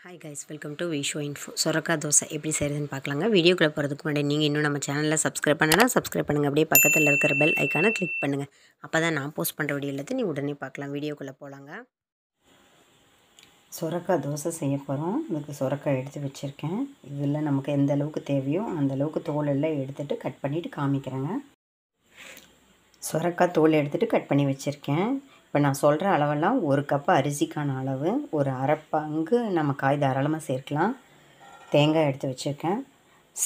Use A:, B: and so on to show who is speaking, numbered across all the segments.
A: Hi guys, welcome to Visho info. சொரக்காய் தோசை எப்படி செய்கிறதுன்னு பார்க்கலாங்க. வீடியோக்குள்ளே போகிறதுக்கு முன்னாடி நீங்கள் இன்னும் நம்ம சேனலில் சப்ஸ்கிரைப் பண்ணுங்கள். அப்படியே பக்கத்தில் இருக்கிற பெல் ஐக்கானை கிளிக் பண்ணுங்கள். அப்போ தான் நான் போஸ்ட் பண்ணுற வீடியோ எல்லாத்தையும் நீ உடனே பார்க்கலாம். வீடியோக்குள்ளே போகலாங்க. சொரக்காய் தோசை செய்ய போகிறோம். இதுக்கு சொரக்காய் எடுத்து வச்சுருக்கேன். இதில் நமக்கு எந்த அளவுக்கு தேவையோ அந்த அளவுக்கு தோல் எல்லாம் எடுத்துகிட்டு கட் பண்ணிவிட்டு காமிக்கிறேங்க. சொரக்காய் தோல் எடுத்துகிட்டு கட் பண்ணி வச்சுருக்கேன். இப்போ நான் சொல்கிற அளவெல்லாம் ஒரு கப்பு அரிசிக்கான அளவு. ஒரு அரை பங்கு நம்ம காய் தாராளமாக சேர்க்கலாம். தேங்காய் எடுத்து வச்சுருக்கேன்.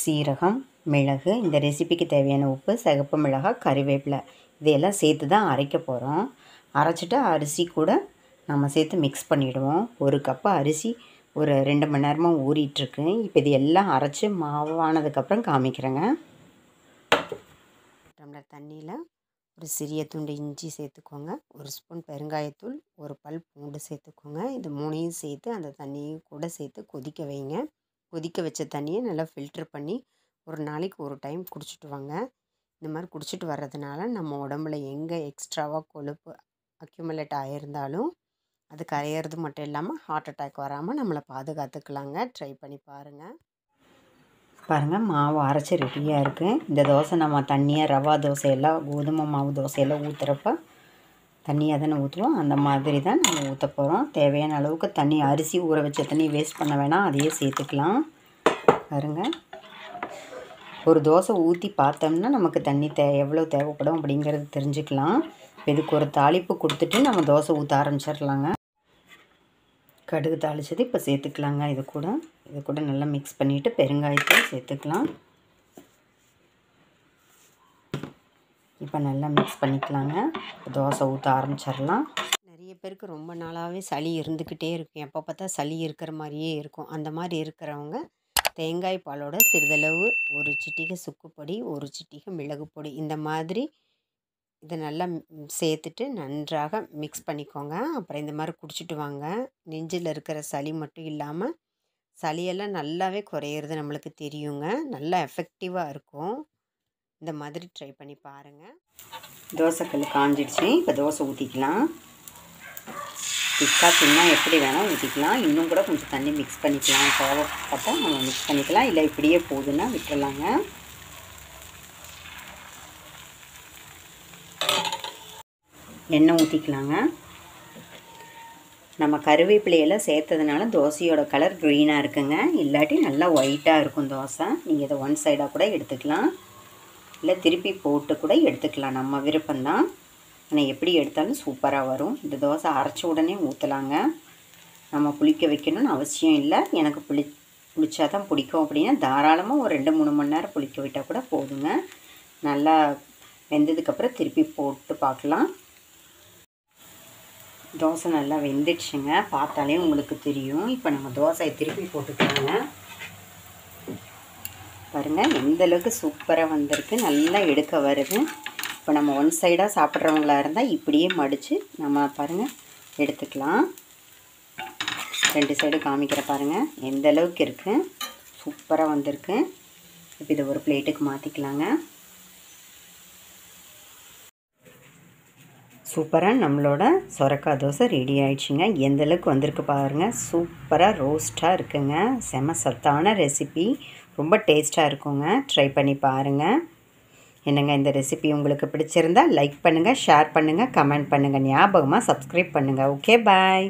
A: சீரகம், மிளகு, இந்த ரெசிபிக்கு தேவையான உப்பு, சிகப்பு மிளகாய், கறிவேப்பிலை இதையெல்லாம் சேர்த்து தான் அரைக்க போகிறோம். அரைச்சிட்டு அரிசி கூட நம்ம சேர்த்து மிக்ஸ் பண்ணிவிடுவோம். ஒரு கப்பு அரிசி ஒரு 2 மணி நேரமாக ஊறிட்டுருக்கு. இப்போ இது எல்லாம் அரைச்சி மாவானதுக்கப்புறம் காமிக்கிறேங்க. டம்ளர் தண்ணியில் ஒரு சிறிய துண்டு இஞ்சி சேர்த்துக்கோங்க. ஒரு ஸ்பூன் பெருங்காயத்தூள், ஒரு பல் பூண்டு சேர்த்துக்கோங்க. இது 3ஐயும் சேர்த்து அந்த தண்ணியும் கூட சேர்த்து கொதிக்க வைங்க. கொதிக்க வச்ச தண்ணியை நல்லா ஃபில்ட்ரு பண்ணி ஒரு நாளைக்கு ஒரு டைம் குடிச்சிட்டு வாங்க. இந்த மாதிரி குடிச்சிட்டு வர்றதுனால நம்ம உடம்புல எங்கே எக்ஸ்ட்ராவாக கொழுப்பு அக்யூமுலேட் ஆகியிருந்தாலும் அது கரையிறது மட்டும் இல்லாமல் ஹார்ட் அட்டாக் வராமல் நம்மளை பாதுகாத்துக்கலாங்க. ட்ரை பண்ணி பாருங்கள். பாருங்கள், மாவு அரைச்சி ரெடியாக இருக்குது. இந்த தோசை நம்ம தண்ணியாக ரவா தோசையெல்லாம் கோதுமை மாவு தோசையெல்லாம் ஊற்றுறப்ப தண்ணியாக தானே ஊற்றுவோம். அந்த மாதிரி தான் நம்ம ஊற்ற போகிறோம். தேவையான அளவுக்கு தண்ணி, அரிசி ஊற வச்ச தண்ணி வேஸ்ட் பண்ண வேணாம், அதையே சேர்த்துக்கலாம். பாருங்கள், ஒரு தோசை ஊற்றி பார்த்தோம்னா நமக்கு தண்ணி எவ்வளோ தேவைப்படும் அப்படிங்கிறது தெரிஞ்சுக்கலாம். இதுக்கு ஒரு தாளிப்பு கொடுத்துட்டு நம்ம தோசை ஊற்ற ஆரம்பிச்சிடலாங்க. கடுகு தாளித்தது இப்போ சேர்த்துக்கலாங்க. இது கூட நல்லா மிக்ஸ் பண்ணிவிட்டு பெருங்காயத்தூள் சேர்த்துக்கலாம். இப்போ நல்லா மிக்ஸ் பண்ணிக்கலாங்க. தோசை ஊற்ற ஆரம்பிச்சிடலாம். நிறைய பேருக்கு ரொம்ப நாளாகவே சளி இருந்துக்கிட்டே இருக்கும். எப்போ பார்த்தா சளி இருக்கிற மாதிரியே இருக்கும். அந்த மாதிரி இருக்கிறவங்க தேங்காய் பாலோட சிறிதளவு ஒரு சிட்டிகை சுக்குப்பொடி, ஒரு சிட்டிகை மிளகு பொடி, இந்த மாதிரி இதை நல்லா சேர்த்துட்டு நன்றாக மிக்ஸ் பண்ணிக்கோங்க. அப்புறம் இந்த மாதிரி குடிச்சிட்டு வாங்க. நெஞ்சில் இருக்கிற சளி மட்டும் இல்லாமல் சளியெல்லாம் நல்லாவே குறையிறது நம்மளுக்கு தெரியுங்க. நல்லா எஃபெக்டிவாக இருக்கும். இந்த மாதிரி ட்ரை பண்ணி பாருங்கள். தோசைக்கல் காஞ்சிடுச்சு. இப்போ தோசை ஊற்றிக்கலாம். திக்காக தின்னா எப்படி வேணால் ஊற்றிக்கலாம். இன்னும் கூட கொஞ்சம் தண்ணி மிக்ஸ் பண்ணிக்கலாம். தேவைப்பட்டா நம்ம மிக்ஸ் பண்ணிக்கலாம். இல்லை இப்படியே போதுன்னா விட்டுறலாங்க. எண்ணெய் ஊற்றிக்கலாங்க. நம்ம கருவேப்பிலையெல்லாம் சேர்த்ததுனால தோசையோட கலர் க்ரீனாக இருக்குங்க. இல்லாட்டி நல்லா ஒயிட்டாக இருக்கும் தோசை. நீங்கள் இதை ஒன் சைடாக கூட எடுத்துக்கலாம், இல்லை திருப்பி போட்டு கூட எடுத்துக்கலாம். நம்ம விருப்பம்தான். ஆனால் எப்படி எடுத்தாலும் சூப்பராக வரும். இந்த தோசை அரைச்ச உடனே ஊற்றலாங்க. நம்ம புளிக்க வைக்கணும்னு அவசியம் இல்லை. எனக்கு புளிச்சா தான் பிடிக்கும் அப்படின்னா தாராளமாக ஒரு 2-3 மணி நேரம் புளிக்க விட்டால் கூட போதுங்க. நல்லா வெந்ததுக்கப்புறம் திருப்பி போட்டு பார்க்கலாம். தோசை நல்லா வெந்துடுச்சுங்க. பார்த்தாலே உங்களுக்கு தெரியும். இப்போ நம்ம தோசையை திருப்பி போட்டுக்கலாங்க. பாருங்கள், எந்தளவுக்கு சூப்பராக வந்திருக்கு. நல்லா எடுக்க வருது. இப்போ நம்ம ஒன் சைடாக சாப்பிட்றவங்களா இருந்தால் இப்படியே மடித்து நம்ம பாருங்கள் எடுத்துக்கலாம். 2 சைடு காமிக்கிற பாருங்கள் எந்தளவுக்கு இருக்குது. சூப்பராக வந்திருக்கு. இப்போ இதை ஒரு பிளேட்டுக்கு மாற்றிக்கலாங்க. சூப்பராக நம்மளோட சொரக்காய் தோசை ரெடி ஆகிடுச்சிங்க. எந்தளவுக்கு வந்திருக்கு பாருங்கள். சூப்பராக ரோஸ்ட்டாக இருக்குங்க. செம சத்தான ரெசிபி, ரொம்ப டேஸ்ட்டாக இருக்குங்க. ட்ரை பண்ணி பாருங்கள். என்னங்க, இந்த ரெசிபி உங்களுக்கு பிடிச்சிருந்தா லைக் பண்ணுங்கள், ஷேர் பண்ணுங்கள், கமெண்ட் பண்ணுங்கள். ஞாபகமாக சப்ஸ்கிரைப் பண்ணுங்கள். ஓகே, பாய்.